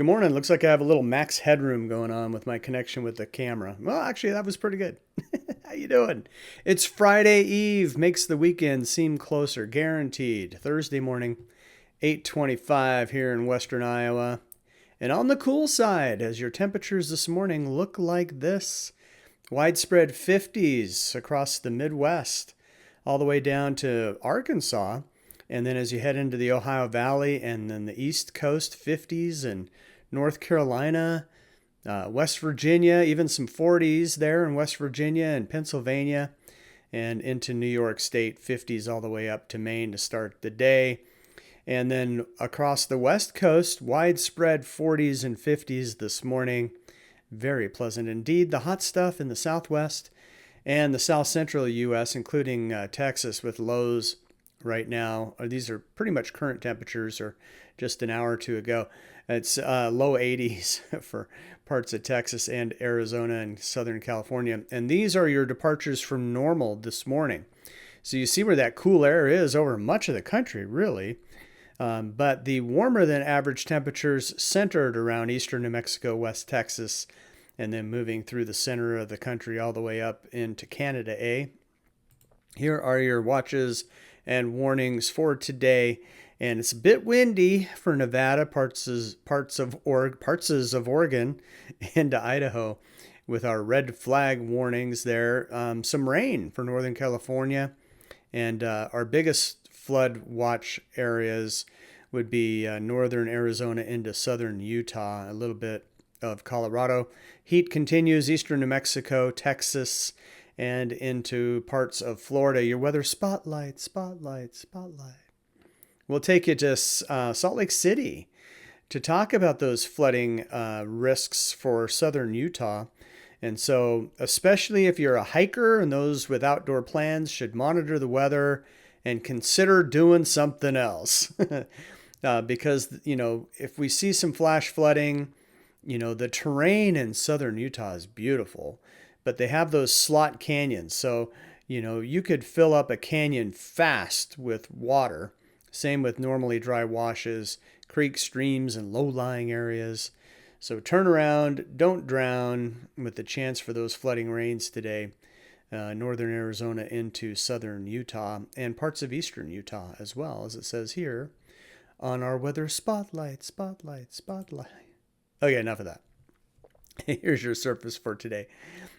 Good morning. Looks like I have a little max headroom going on with my connection with the camera. Well, actually, that was pretty good. How you doing? It's Friday Eve. Makes the weekend seem closer, guaranteed. Thursday morning, 8:25 here in western Iowa. And on the cool side, as your temperatures this morning look like this. Widespread 50s across the Midwest, all the way down to Arkansas. And then as you head into the Ohio Valley and then the East Coast, 50s and North Carolina, West Virginia, even some 40s there in West Virginia and Pennsylvania, and into New York State, 50s all the way up to Maine to start the day. And then across the West Coast, widespread 40s and 50s this morning. Very pleasant indeed. The hot stuff in the Southwest and the South Central U.S., including Texas, with lows right now. These are pretty much current temperatures or just an hour or two ago. It's low 80s for parts of Texas and Arizona and Southern California. And these are your departures from normal this morning. So you see where that cool air is over much of the country, really. But the warmer than average temperatures centered around eastern New Mexico, West Texas, and then moving through the center of the country all the way up into Canada, Here are your watches and warnings for today. And it's a bit windy for Nevada, parts of Oregon, into Idaho with our red flag warnings there. Some rain for Northern California. And our biggest flood watch areas would be northern Arizona into southern Utah, a little bit of Colorado. Heat continues eastern New Mexico, Texas, and into parts of Florida. Your weather spotlight. We'll take you to Salt Lake City to talk about those flooding risks for southern Utah. And so, especially if you're a hiker and those with outdoor plans should monitor the weather and consider doing something else. Because, if we see some flash flooding, the terrain in southern Utah is beautiful, but they have those slot canyons. So, you could fill up a canyon fast with water. Same with normally dry washes, creeks, streams, and low-lying areas. So turn around, don't drown with the chance for those flooding rains today. Northern Arizona into southern Utah and parts of eastern Utah as well, as it says here on our weather spotlight. Okay, enough of that. Here's your surface for today.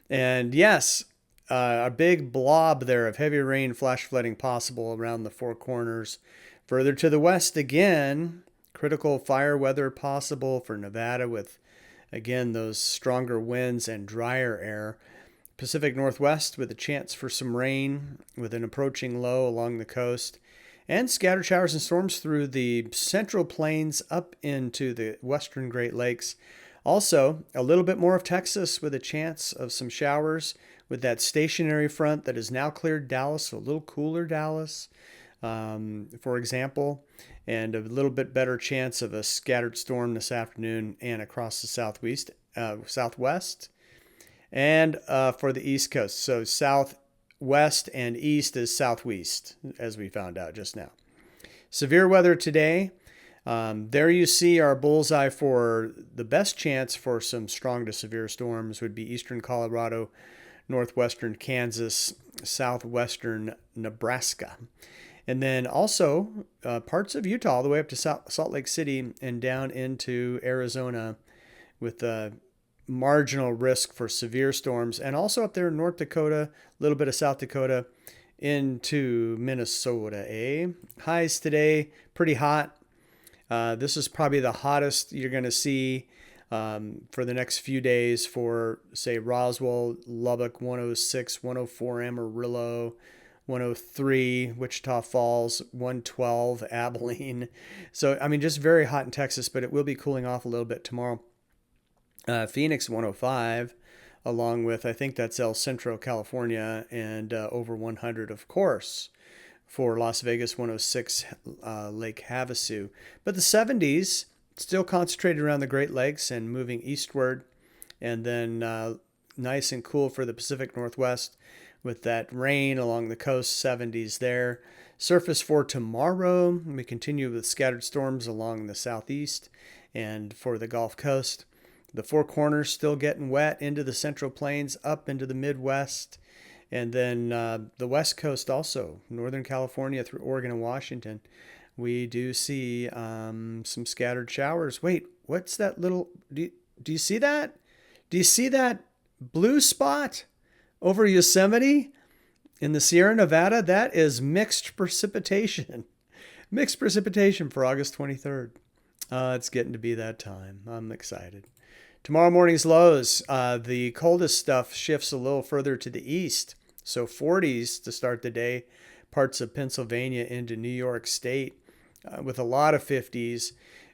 And yes, a big blob there of heavy rain, flash flooding possible around the Four Corners. Further to the west again, critical fire weather possible for Nevada with, again, those stronger winds and drier air. Pacific Northwest with a chance for some rain with an approaching low along the coast. And scattered showers and storms through the central plains up into the western Great Lakes. Also, a little bit more of Texas with a chance of some showers with that stationary front that has now cleared Dallas, so a little cooler Dallas, for example, and a little bit better chance of a scattered storm this afternoon and across the southwest, and for the East Coast. So southwest and east is southeast, as we found out just now. Severe weather today. There you see our bullseye for the best chance for some strong to severe storms would be eastern Colorado, northwestern Kansas, southwestern Nebraska. And then also parts of Utah all the way up to Salt Lake City and down into Arizona with marginal risk for severe storms. And also up there in North Dakota, a little bit of South Dakota into Minnesota. Highs today, pretty hot. This is probably the hottest you're going to see for the next few days for, say, Roswell, Lubbock, 106, 104 Amarillo, 103 Wichita Falls, 112 Abilene. So, just very hot in Texas, but it will be cooling off a little bit tomorrow. Phoenix, 105, along with, I think that's El Centro, California, and over 100, of course, for Las Vegas, 106, Lake Havasu. But the 70s, still concentrated around the Great Lakes and moving eastward. And then nice and cool for the Pacific Northwest with that rain along the coast, 70s there. Surface for tomorrow, we continue with scattered storms along the southeast And for the Gulf Coast, the Four Corners still getting wet into the Central Plains, up into the Midwest. And then the West Coast also, Northern California through Oregon and Washington. We do see some scattered showers. Wait, what's that little... Do you see that? Do you see that blue spot over Yosemite in the Sierra Nevada? That is mixed precipitation. Mixed precipitation for August 23rd. It's getting to be that time. I'm excited. Tomorrow morning's lows. The coldest stuff shifts a little further to the east. So 40s to start the day. Parts of Pennsylvania into New York State with a lot of 50s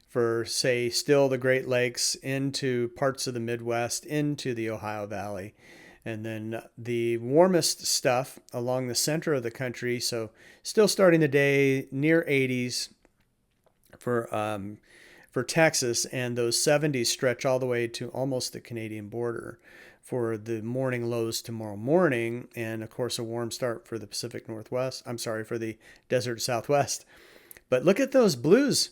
for, say, still the Great Lakes into parts of the Midwest, into the Ohio Valley. And then the warmest stuff along the center of the country. So still starting the day near 80s for Texas, and those 70s stretch all the way to almost the Canadian border for the morning lows tomorrow morning. And of course, a warm start for the Pacific Northwest. I'm sorry, for the desert Southwest. But look at those blues,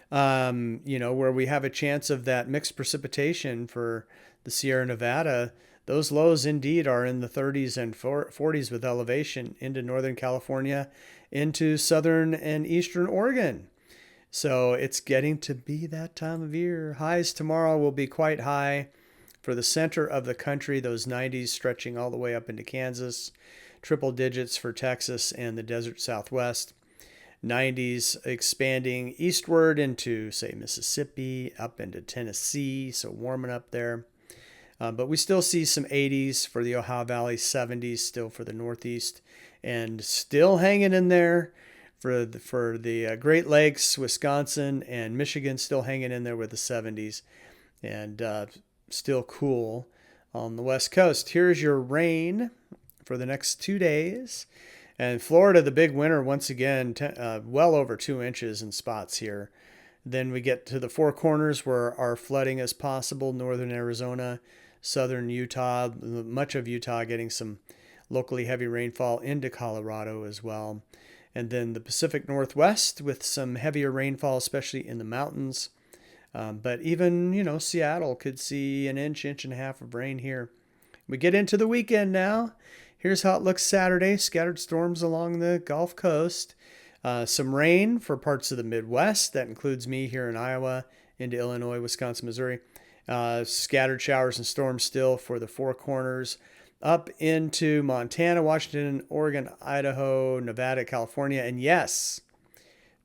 where we have a chance of that mixed precipitation for the Sierra Nevada. Those lows indeed are in the 30s and 40s with elevation into Northern California, into southern and eastern Oregon. So it's getting to be that time of year. Highs tomorrow will be quite high for the center of the country, those 90s stretching all the way up into Kansas, triple digits for Texas and the desert Southwest. 90s expanding eastward into, say, Mississippi, up into Tennessee, so warming up there. But we still see some 80s for the Ohio Valley, 70s still for the Northeast, and still hanging in there for the Great Lakes, Wisconsin, and Michigan, still hanging in there with the 70s, and still cool on the West Coast. Here's your rain for the next 2 days. And Florida, the big winner, once again, well over 2 inches in spots here. Then we get to the Four Corners where our flooding is possible. Northern Arizona, southern Utah, much of Utah getting some locally heavy rainfall into Colorado as well. And then the Pacific Northwest with some heavier rainfall, especially in the mountains. But even, Seattle could see an inch and a half of rain here. We get into the weekend now. Here's how it looks Saturday. Scattered storms along the Gulf Coast. Some rain for parts of the Midwest. That includes me here in Iowa, into Illinois, Wisconsin, Missouri. Scattered showers and storms still for the Four Corners. Up into Montana, Washington, Oregon, Idaho, Nevada, California. And yes,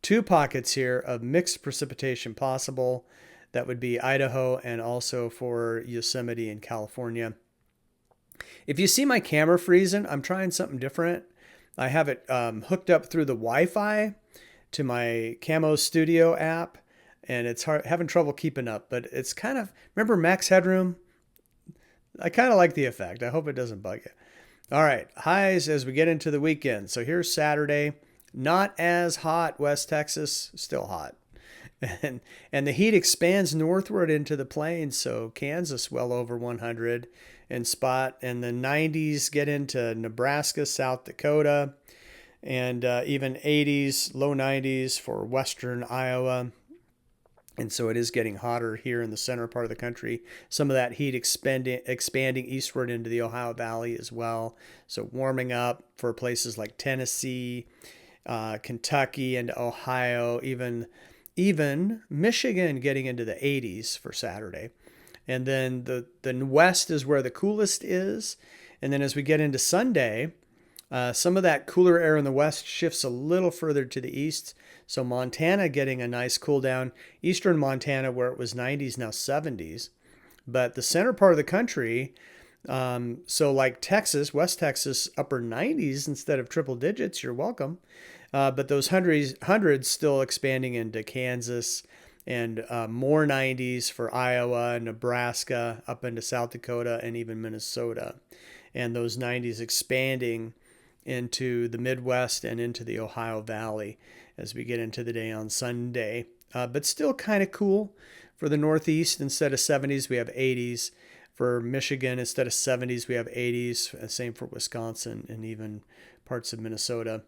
2 pockets here of mixed precipitation possible. That would be Idaho and also for Yosemite in California. If you see my camera freezing, I'm trying something different. I have it hooked up through the Wi-Fi to my Camo Studio app, and it's having trouble keeping up. But it's kind of, remember Max Headroom? I kind of like the effect. I hope it doesn't bug you. All right, highs as we get into the weekend. So here's Saturday. Not as hot. West Texas, still hot. And the heat expands northward into the plains. So Kansas well over 100 in spot. And the 90s get into Nebraska, South Dakota. And even 80s, low 90s for western Iowa. And so it is getting hotter here in the center part of the country. Some of that heat expanding eastward into the Ohio Valley as well. So warming up for places like Tennessee, Kentucky, and Ohio, even Michigan getting into the 80s for Saturday. And then the west is where the coolest is. And then as we get into Sunday, some of that cooler air in the west shifts a little further to the east. So Montana getting a nice cool down. Eastern Montana, where it was 90s, now 70s. But the center part of the country, so like Texas, West Texas, upper 90s instead of triple digits, you're welcome. But those hundreds still expanding into Kansas, and more 90s for Iowa, Nebraska, up into South Dakota, and even Minnesota. And those 90s expanding into the Midwest and into the Ohio Valley as we get into the day on Sunday. But still kind of cool for the Northeast. Instead of 70s, we have 80s. For Michigan, instead of 70s, we have 80s. Same for Wisconsin and even parts of Minnesota.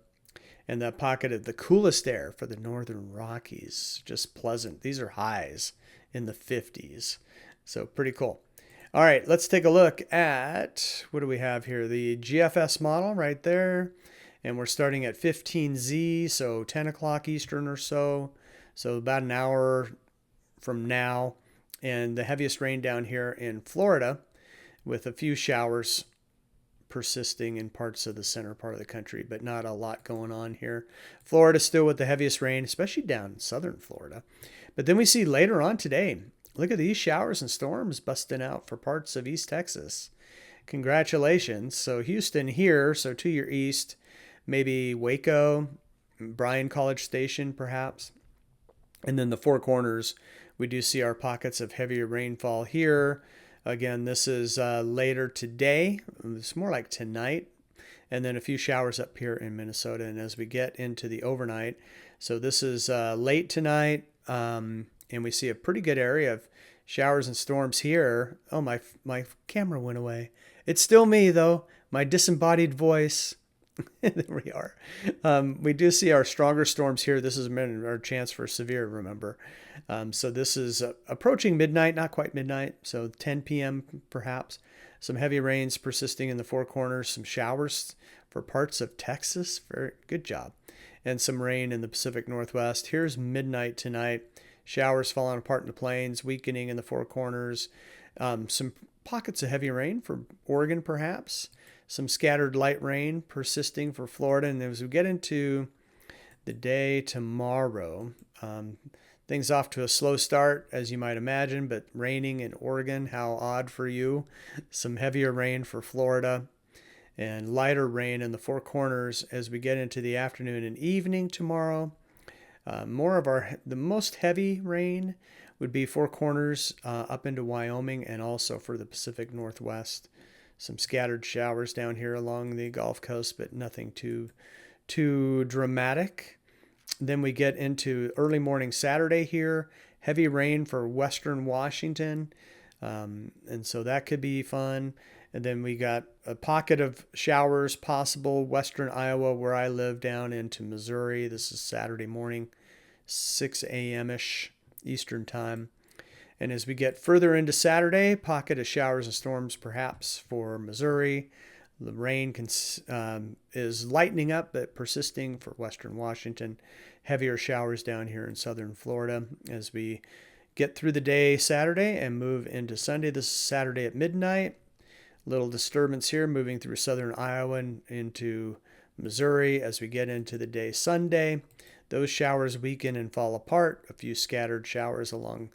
And that pocket of the coolest air for the northern Rockies, just pleasant. These are highs in the 50s. So pretty cool. All right, let's take a look at, what do we have here? The GFS model right there. And we're starting at 15Z, so 10 o'clock Eastern or so. So about an hour from now. And the heaviest rain down here in Florida, with a few showers persisting in parts of the center part of the country, but not a lot going on here. Florida still with the heaviest rain, especially down in southern Florida. But then we see later on today, look at these showers and storms busting out for parts of East Texas. Congratulations. So Houston here, so to your east, maybe Waco, Bryan College Station perhaps. And then the Four Corners, we do see our pockets of heavier rainfall here. Again, this is later today. It's more like tonight. And then a few showers up here in Minnesota. And as we get into the overnight, so this is late tonight. And we see a pretty good area of showers and storms here. Oh, my camera went away. It's still me, though. My disembodied voice. There we are. We do see our stronger storms here. This is our chance for severe, remember. So this is approaching midnight, not quite midnight, so 10 p.m. perhaps. Some heavy rains persisting in the Four Corners, some showers for parts of Texas. Very good job. And some rain in the Pacific Northwest. Here's midnight tonight. Showers falling apart in the plains, weakening in the Four Corners. Some pockets of heavy rain for Oregon perhaps. Some scattered light rain persisting for Florida. And as we get into the day tomorrow, things off to a slow start, as you might imagine, but raining in Oregon, how odd for you. Some heavier rain for Florida and lighter rain in the Four Corners as we get into the afternoon and evening tomorrow. The most heavy rain would be Four Corners up into Wyoming and also for the Pacific Northwest. Some scattered showers down here along the Gulf Coast, but nothing too dramatic. Then we get into early morning Saturday here. Heavy rain for western Washington. And so that could be fun. And then we got a pocket of showers possible. Western Iowa, where I live, down into Missouri. This is Saturday morning, 6 a.m.-ish Eastern time. And as we get further into Saturday, pocket of showers and storms perhaps for Missouri. The rain is lightening up but persisting for western Washington. Heavier showers down here in southern Florida as we get through the day Saturday and move into Sunday. This is Saturday at midnight. Little disturbance here moving through southern Iowa and into Missouri as we get into the day Sunday. Those showers weaken and fall apart. A few scattered showers along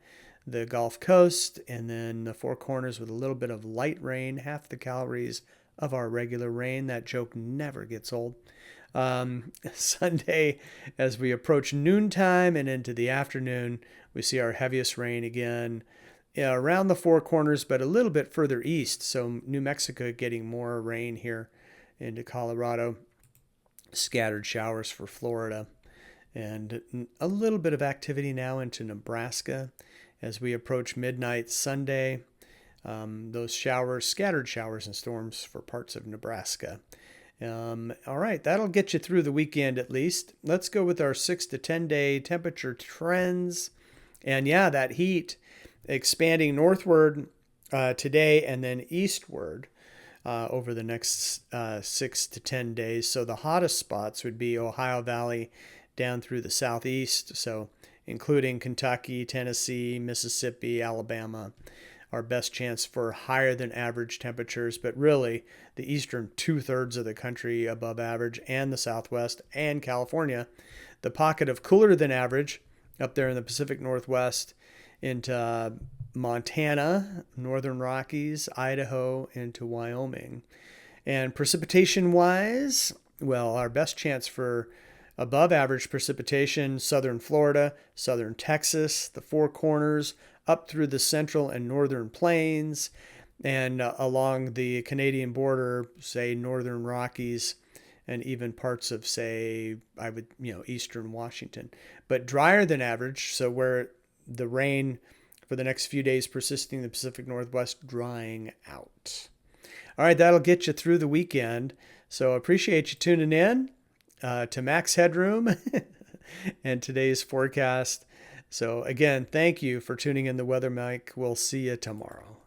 the Gulf Coast, and then the Four Corners with a little bit of light rain, half the calories of our regular rain. That joke never gets old. Sunday, as we approach noontime and into the afternoon, we see our heaviest rain again around the Four Corners, but a little bit further east. So New Mexico getting more rain here into Colorado. Scattered showers for Florida. And a little bit of activity now into Nebraska as we approach midnight Sunday. Those showers, scattered showers and storms for parts of Nebraska. All right, that'll get you through the weekend at least. Let's go with our 6 to 10 day temperature trends. And yeah, that heat expanding northward today and then eastward over the next 6 to 10 days. So the hottest spots would be Ohio Valley down through the southeast, so including Kentucky, Tennessee, Mississippi, Alabama. Our best chance for higher than average temperatures, but really the eastern 2/3 of the country above average, and the southwest and California. The pocket of cooler than average up there in the Pacific Northwest into Montana, northern Rockies, Idaho, into Wyoming. And precipitation wise, well, our best chance for above average precipitation, southern Florida, southern Texas, the Four Corners, up through the central and northern plains, and along the Canadian border, say northern Rockies, and even parts of, say, eastern Washington. But drier than average, so where the rain for the next few days persisting in the Pacific Northwest, drying out. All right, that'll get you through the weekend. So appreciate you tuning in to Max Headroom and today's forecast. So again, thank you for tuning in the Weather Mike. We'll see you tomorrow.